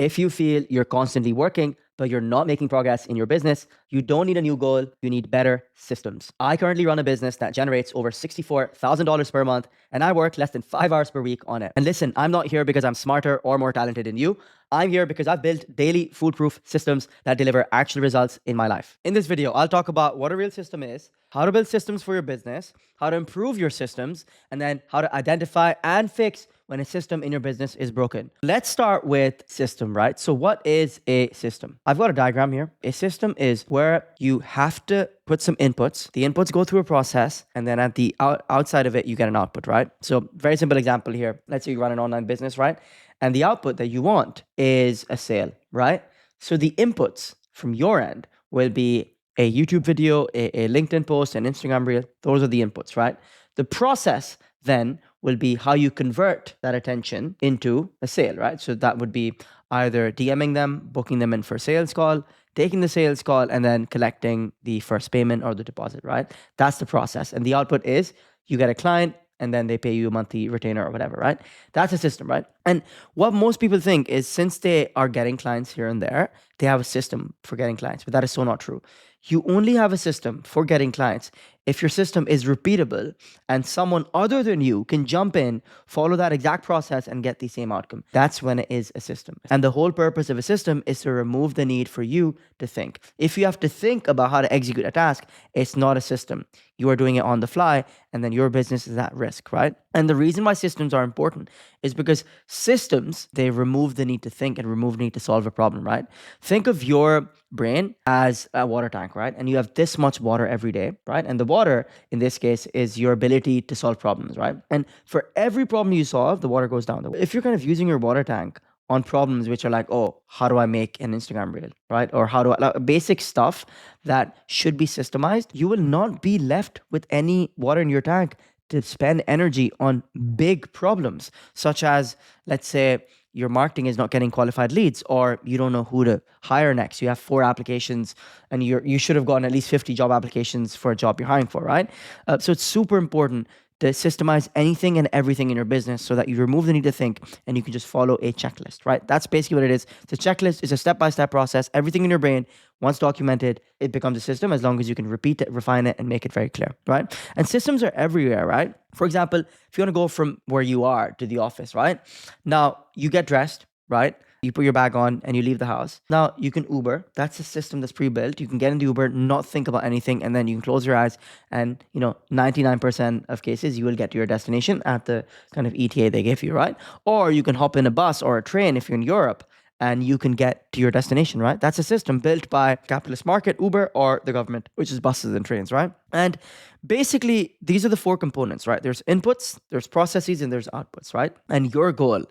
If you feel you're constantly working, but you're not making progress in your business, you don't need a new goal. You need better systems. I currently run a business that generates over $64,000 per month, and I work less than 5 hours per week on it. And listen, I'm not here because I'm smarter or more talented than you. I'm here because I've built daily foolproof systems that deliver actual results in my life. In this video, I'll talk about what a real system is, how to build systems for your business, how to improve your systems, and then how to identify and fix when a system in your business is broken. Let's start with system, right? So what is a system? I've got a diagram here. A system is where you have to put some inputs. The inputs go through a process, and then at the outside of it, you get an output, right? So very simple example here. Let's say you run an online business, right? And the output that you want is a sale, right? So the inputs from your end will be a YouTube video, a LinkedIn post, an Instagram reel. Those are the inputs, right? The process then will be how you convert that attention into a sale, right? So that would be either DMing them, booking them in for a sales call, taking the sales call, and then collecting the first payment or the deposit, right? That's the process. And the output is you get a client and then they pay you a monthly retainer or whatever, right? That's a system, right? And what most people think is since they are getting clients here and there, they have a system for getting clients, but that is so not true. You only have a system for getting clients if your system is repeatable and someone other than you can jump in, follow that exact process, and get the same outcome. That's when it is a system. And the whole purpose of a system is to remove the need for you to think. If you have to think about how to execute a task, it's not a system. You are doing it on the fly, and then your business is at risk, right? And the reason why systems are important is because systems, they remove the need to think and remove the need to solve a problem, right? Think of your brain as a water tank, right? And you have this much water every day, right? And the water, in this case, is your ability to solve problems, right? And for every problem you solve, the water goes down. If you're kind of using your water tank on problems which are like, oh, how do I make an Instagram reel, right? Or how do I, like, basic stuff that should be systemized, you will not be left with any water in your tank to spend energy on big problems, such as, let's say, your marketing is not getting qualified leads, or you don't know who to hire next. You have 4 applications and you should have gotten at least 50 job applications for a job you're hiring for, right? So it's super important to systemize anything and everything in your business so that you remove the need to think and you can just follow a checklist, right? That's basically what it is. The checklist is a step-by-step process. Everything in your brain, once documented, it becomes a system as long as you can repeat it, refine it, and make it very clear, right? And systems are everywhere, right? For example, if you want to go from where you are to the office, right? Now, you get dressed, right? You put your bag on and you leave the house. Now you can Uber. That's a system that's pre-built. You can get in the Uber, not think about anything, and then you can close your eyes and 99% of cases you will get to your destination at the kind of ETA they give you, right? Or you can hop in a bus or a train if you're in Europe and you can get to your destination, right? That's a system built by capitalist market, Uber, or the government, which is buses and trains, right? And basically, these are the 4 components, right? There's inputs, there's processes, and there's outputs, right? And your goal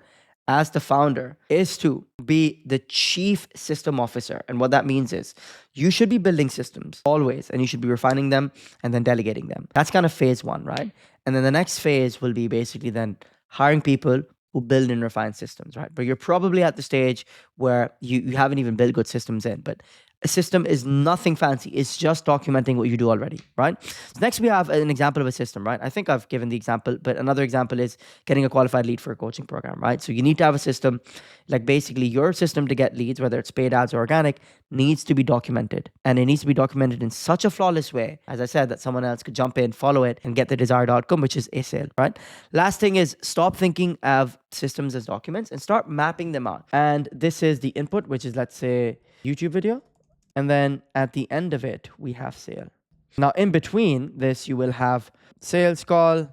as the founder is to be the chief system officer. And what that means is you should be building systems always, and you should be refining them and then delegating them. That's kind of phase 1, right? And then the next phase will be basically then hiring people who build and refine systems, right? But you're probably at the stage where you haven't even built good systems in, but a system is nothing fancy. It's just documenting what you do already, right? So next, we have an example of a system, right? I think I've given the example, but another example is getting a qualified lead for a coaching program, right? So you need to have a system, like basically your system to get leads, whether it's paid ads or organic, needs to be documented. And it needs to be documented in such a flawless way, as I said, that someone else could jump in, follow it, and get the desired outcome, which is a sale, right? Last thing is stop thinking of systems as documents and start mapping them out. And this is the input, which is, let's say, YouTube video. And then at the end of it, we have sale. Now, in between this, you will have sales call.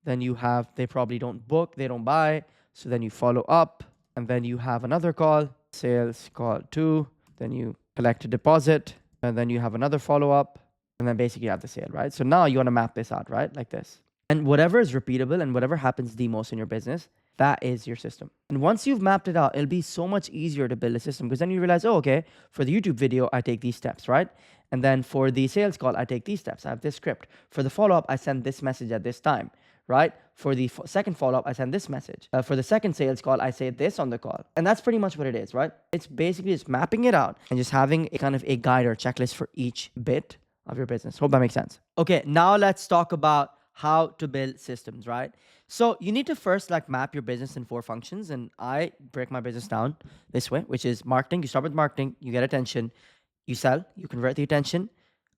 Then you have, they probably don't book, they don't buy. So then you follow up. And then you have another call, sales call 2. Then you collect a deposit. And then you have another follow up. And then basically you have the sale, right? So now you want to map this out, right? Like this. And whatever is repeatable and whatever happens the most in your business, that is your system. And once you've mapped it out, it'll be so much easier to build a system, because then you realize, oh, okay, for the YouTube video, I take these steps, right? And then for the sales call, I take these steps. I have this script. For the follow-up, I send this message at this time, right? For the second follow-up, I send this message. For the second sales call, I say this on the call. And that's pretty much what it is, right? It's basically just mapping it out and just having a kind of a guide or checklist for each bit of your business. Hope that makes sense. Okay, now let's talk about how to build systems, right? So you need to first like map your business in 4 functions, and I break my business down this way, which is marketing. You start with marketing, you get attention, you sell, you convert the attention.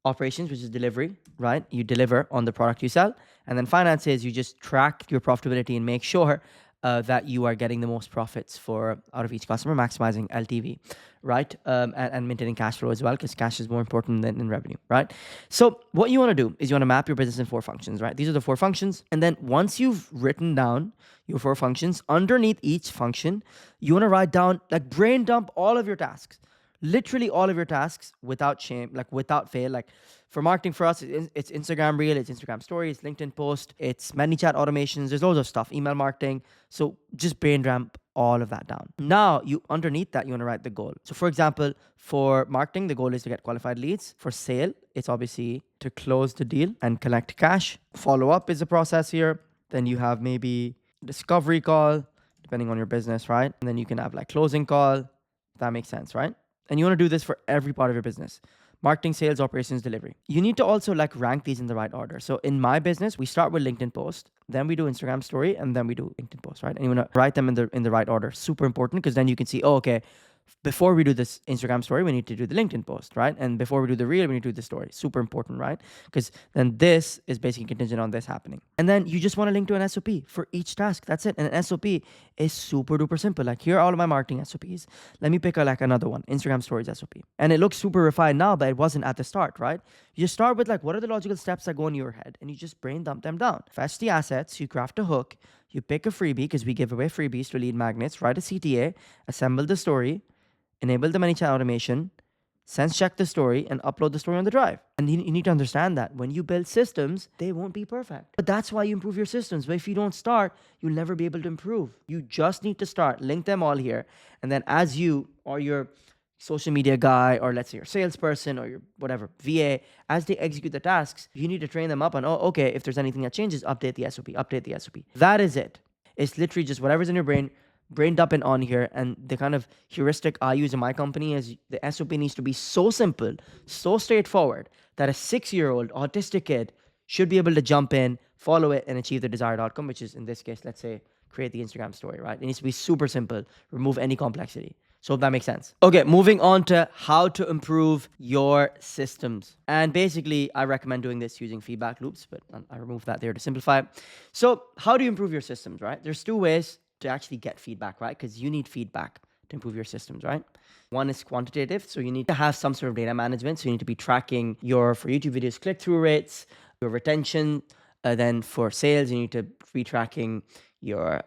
Operations, which is delivery, right? You deliver on the product you sell. And then finances, you just track your profitability and make sure that you are getting the most profits for out of each customer, maximizing LTV, right? And maintaining cash flow as well, because cash is more important than in revenue, right? So what you want to do is you want to map your business in 4 functions, right? These are the 4 functions. And then once you've written down your 4 functions, underneath each function, you want to write down, like, brain dump all of your tasks, literally all of your tasks without shame, like without fail. Like for marketing, for us, it's Instagram Reel, it's Instagram Stories, LinkedIn Post, it's ManyChat automations. There's loads of stuff, email marketing. So just brain dump all of that down. Now, you underneath that, you want to write the goal. So for example, for marketing, the goal is to get qualified leads. For sale, it's obviously to close the deal and collect cash. Follow up is a process here. Then you have maybe discovery call, depending on your business, right? And then you can have like closing call, if that makes sense, right? And you want to do this for every part of your business: marketing, sales, operations, delivery. You need to also like rank these in the right order. So in my business, we start with LinkedIn post, then we do Instagram story, and then we do LinkedIn post, right? And you want to write them in the right order. Super important, because then you can see, oh, okay, before we do this Instagram story, we need to do the LinkedIn post, right? And before we do the reel, we need to do the story. Super important, right? Because then this is basically contingent on this happening. And then you just want to link to an SOP for each task. That's it. And an SOP is super duper simple. Like, here are all of my marketing SOPs. Let me pick like another one, Instagram stories SOP. And it looks super refined now, but it wasn't at the start, right? You just start with like, what are the logical steps that go in your head? And you just brain dump them down. Fetch the assets, you craft a hook, you pick a freebie, because we give away freebies to lead magnets, write a CTA, assemble the story, enable the ManyChat automation, sense check the story, and upload the story on the drive. And you need to understand that when you build systems, they won't be perfect. But that's why you improve your systems. But if you don't start, you'll never be able to improve. You just need to start. Link them all here. And then as you or your social media guy, or let's say your salesperson or your whatever VA, as they execute the tasks, you need to train them up on, oh, okay, if there's anything that changes, update the SOP. That is it. It's literally just whatever's in your brain dump it on here. And the kind of heuristic I use in my company is the SOP needs to be so simple, so straightforward, that a 6-year-old autistic kid should be able to jump in, follow it, and achieve the desired outcome, which is, in this case, let's say, create the Instagram story, right? It needs to be super simple, remove any complexity. So if that makes sense. Okay, moving on to how to improve your systems. And basically, I recommend doing this using feedback loops, but I removed that there to simplify it. So how do you improve your systems, right? There's 2 ways to actually get feedback, right? Because you need feedback to improve your systems, right? One is quantitative. So you need to have some sort of data management. So you need to be tracking your, for YouTube videos, click-through rates, your retention. Then for sales, you need to be tracking your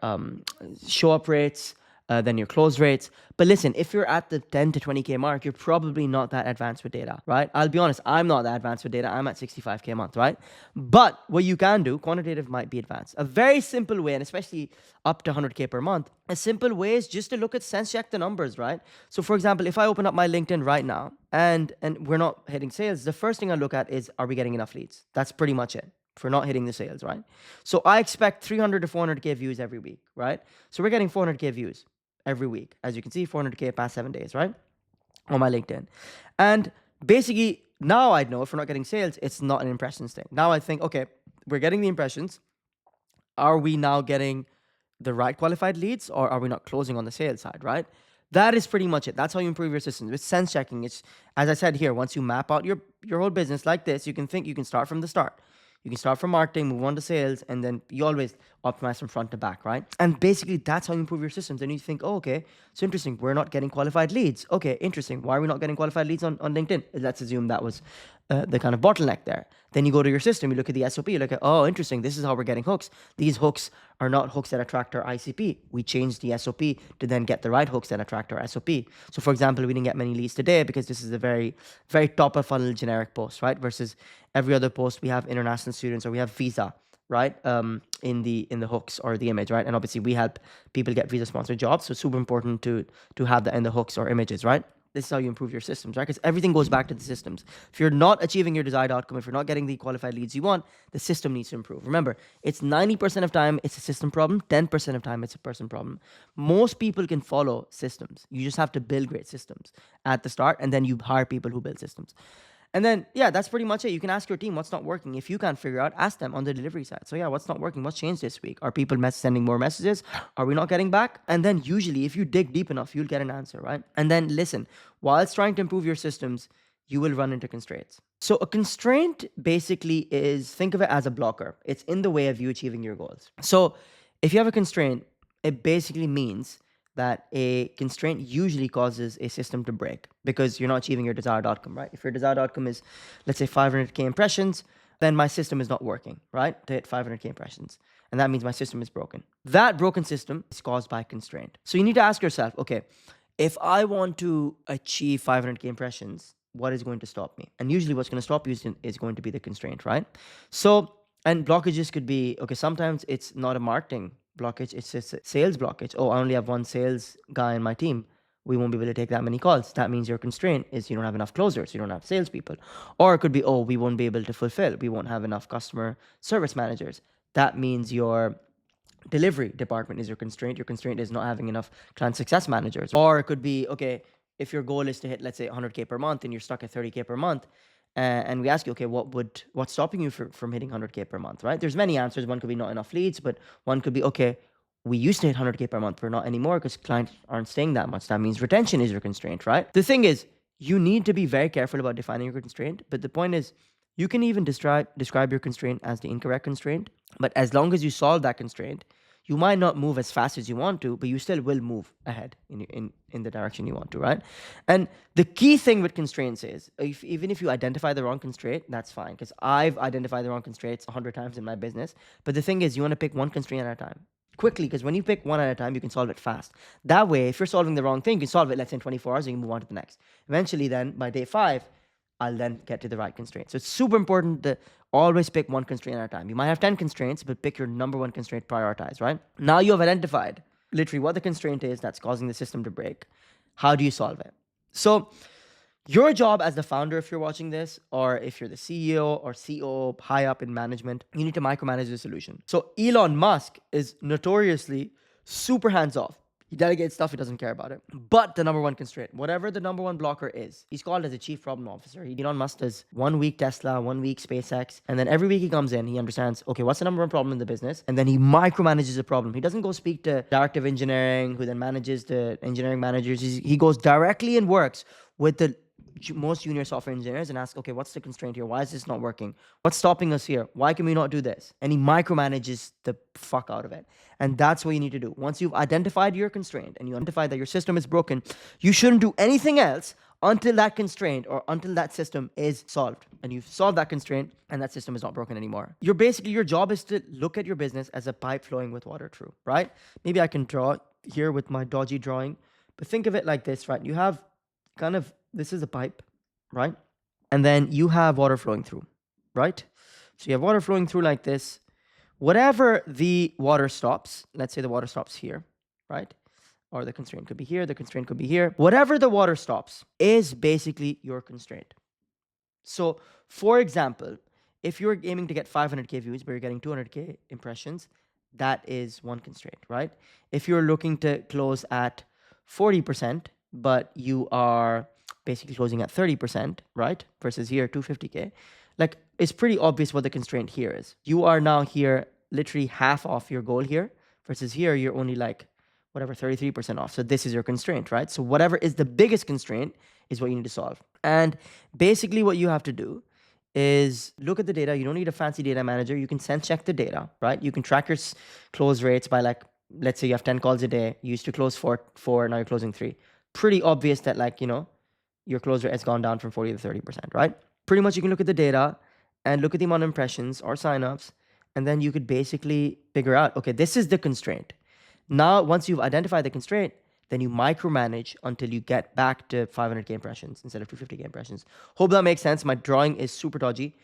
show-up rates, then your close rates. But listen, if you're at the 10 to 20K mark, you're probably not that advanced with data, right? I'll be honest, I'm not that advanced with data. I'm at 65K a month, right? But what you can do, quantitative might be advanced. A very simple way, and especially up to 100K per month, a simple way is just to look at sense check the numbers, right? So for example, if I open up my LinkedIn right now and we're not hitting sales, the first thing I look at is, are we getting enough leads? That's pretty much it. If we're not hitting the sales, right? So I expect 300 to 400K views every week, right? So we're getting 400K views every week. As you can see, 400K past 7 days, right? On my LinkedIn. And basically, now I know if we're not getting sales, it's not an impressions thing. Now I think, okay, we're getting the impressions. Are we now getting the right qualified leads, or are we not closing on the sales side, right? That is pretty much it. That's how you improve your systems. With sense checking, it's, as I said here, once you map out your whole business like this, you can start from the start. You can start from marketing, move on to sales, and then you always optimize from front to back, right? And basically, that's how you improve your systems. And you think, oh, okay, so interesting. We're not getting qualified leads. Okay, interesting. Why are we not getting qualified leads on LinkedIn? Let's assume that was the kind of bottleneck there. Then you go to your system, you look at the SOP, you look at, oh, interesting. This is how we're getting hooks. These hooks are not hooks that attract our ICP. We changed the SOP to then get the right hooks that attract our SOP. So for example, we didn't get many leads today because this is a very, very top of funnel generic post, right? Versus every other post, we have international students or we have visa, right? In the hooks or the image, right? And obviously we help people get visa sponsored jobs. So it's super important to have that in the hooks or images, right? This is how you improve your systems, right? Because everything goes back to the systems. If you're not achieving your desired outcome, if you're not getting the qualified leads you want, the system needs to improve. Remember, it's 90% of time it's a system problem, 10% of time it's a person problem. Most people can follow systems. You just have to build great systems at the start, and then you hire people who build systems. And then, yeah, that's pretty much it. You can ask your team what's not working. If you can't figure out, ask them on the delivery side. So, yeah, what's not working? What's changed this week? Are people sending more messages? Are we not getting back? And then, usually, if you dig deep enough, you'll get an answer, right? And then, listen, whilst trying to improve your systems, you will run into constraints. So, a constraint basically is, think of it as a blocker, it's in the way of you achieving your goals. So, if you have a constraint, it basically means that a constraint usually causes a system to break because you're not achieving your desired outcome, right? If your desired outcome is, let's say, 500K impressions, then my system is not working, right? To hit 500K impressions. And that means my system is broken. That broken system is caused by constraint. So you need to ask yourself, okay, if I want to achieve 500K impressions, what is going to stop me? And usually what's going to stop you is going to be the constraint, right? So, and blockages could be, okay, sometimes it's not a marketing blockage, it's just a sales blockage. Oh, I only have one sales guy in my team. We won't be able to take that many calls. That means your constraint is you don't have enough closers, you don't have salespeople. Or it could be, oh, we won't be able to fulfill. We won't have enough customer service managers. That means your delivery department is your constraint. Your constraint is not having enough client success managers. Or it could be, okay, if your goal is to hit, let's say, 100K per month and you're stuck at 30K per month, and we ask you, okay, what's stopping you from hitting 100K per month, right? There's many answers. One could be not enough leads, but one could be, okay, we used to hit 100K per month, but not anymore because clients aren't staying that much. That means retention is your constraint, right? The thing is, you need to be very careful about defining your constraint. But the point is, you can even describe your constraint as the incorrect constraint. But as long as you solve that constraint, you might not move as fast as you want to, but you still will move ahead in the direction you want to, right? And the key thing with constraints is, even if you identify the wrong constraint, that's fine, because I've identified the wrong constraints 100 times in my business. But the thing is, you want to pick one constraint at a time, quickly, because when you pick one at a time, you can solve it fast. That way, if you're solving the wrong thing, you can solve it, let's say, in 24 hours, and you can move on to the next. Eventually, then, by day 5, I'll then get to the right constraint. So it's super important to always pick one constraint at a time. You might have 10 constraints, but pick your number one constraint, prioritize, right? Now you have identified literally what the constraint is that's causing the system to break. How do you solve it? So your job as the founder, if you're watching this, or if you're the CEO or COO high up in management, you need to micromanage the solution. So Elon Musk is notoriously super hands-off. He delegates stuff, he doesn't care about it. But the number one constraint, whatever the number one blocker is, he's called as a chief problem officer. Elon Musk does 1 week Tesla, 1 week SpaceX, and then every week he comes in, he understands, okay, what's the number one problem in the business? And then he micromanages the problem. He doesn't go speak to director of engineering, who then manages the engineering managers. He goes directly and works with the most junior software engineers and ask, okay, what's the constraint here? Why is this not working? What's stopping us here? Why can we not do this? And he micromanages the fuck out of it. And that's what you need to do. Once you've identified your constraint and you identify that your system is broken, you shouldn't do anything else until that constraint or until that system is solved. And you've solved that constraint and that system is not broken anymore. Your job is to look at your business as a pipe flowing with water through, right? Maybe I can draw here with my dodgy drawing, but think of it like this, right? You have this is a pipe, right? And then you have water flowing through, right? So you have water flowing through like this. Whatever the water stops, let's say the water stops here, right? Or the constraint could be here, the constraint could be here. Whatever the water stops is basically your constraint. So, for example, if you're aiming to get 500K views, but you're getting 200K impressions, that is one constraint, right? If you're looking to close at 40%, but you are basically closing at 30%, right? Versus here, 250K. Like, it's pretty obvious what the constraint here is. You are now here literally half off your goal here, versus here, you're only like, whatever, 33% off. So this is your constraint, right? So whatever is the biggest constraint is what you need to solve. And basically what you have to do is look at the data. You don't need a fancy data manager. You can sense check the data, right? You can track your close rates by, like, let's say you have 10 calls a day. You used to close four, now you're closing 3. Pretty obvious that, like, your close rate has gone down from 40 to 30%, right? Pretty much you can look at the data and look at the amount of impressions or signups, and then you could basically figure out, okay, this is the constraint. Now, once you've identified the constraint, then you micromanage until you get back to 500K impressions instead of 250K impressions. Hope that makes sense. My drawing is super dodgy,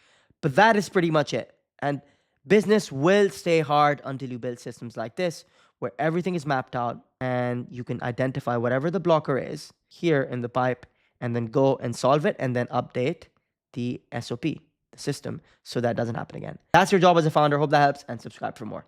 but that is pretty much it. And business will stay hard until you build systems like this, where everything is mapped out and you can identify whatever the blocker is here in the pipe and then go and solve it and then update the SOP, the system, so that doesn't happen again. That's your job as a founder. Hope that helps, and subscribe for more.